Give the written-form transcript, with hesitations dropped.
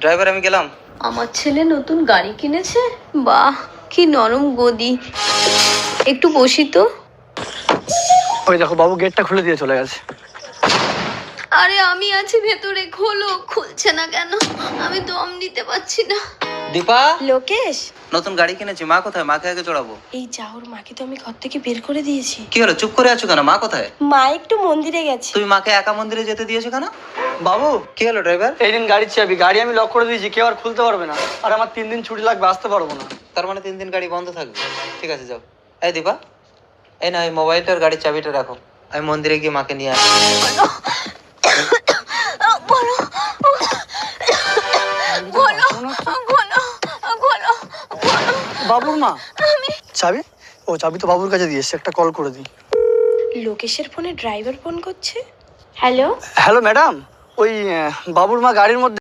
Driver আমি গেলাম। আমার ছেলে নতুন গাড়ি কিনেছে, বাহ কি নরম গদি। একটু বসি তো। ওই দেখো বাবু গেটটা খুলে দিয়ে চলে গেছে। আরে আমি আছি ভেতরে, খোলো। খুলছে না কেন? আমি দম নিতে পারছি না। দীপা, লোকেশ, নতুন গাড়ি কিনেছি। মা কোথায়? মাকে আগে চড়াবো। এই যা, ওর মাকে তো আমি ঘর থেকে বের করে দিয়েছি। কি হলো, চুপ করে আছো কেন? মা কোথায়? মা একটু মন্দিরে গেছে। তুমি মাকে একা মন্দিরে যেতে দিয়েছো কেন? বাবু কি হলো ড্রাইভার? এই দিন গাড়ির চাবি, গাড়ি আমি লক করে দিয়েছি, কেউ আর খুলতে পারবে না। আর আমার 3 দিন ছুটি লাগবে, আসতে পারবো না। তার মানে 3 দিন গাড়ি বন্ধ থাকবে। ঠিক আছে যাও। এই দীপা, এই না এই মোবাইলটার গাড়ির চাবিটা রাখো। আমি মন্দিরে গিয়ে মাকে নিয়ে আসি। বলো বলো বলো বলো। বাবুর মা চাবি? ও চাবি তো বাবুর কাছে দিয়েছে, একটা কল করে দিই। লোকেশের ফোনে ড্রাইভার ফোন করছে। হ্যালো, হ্যালো ম্যাডাম, ওই বাবুর মা গাড়ির মধ্যে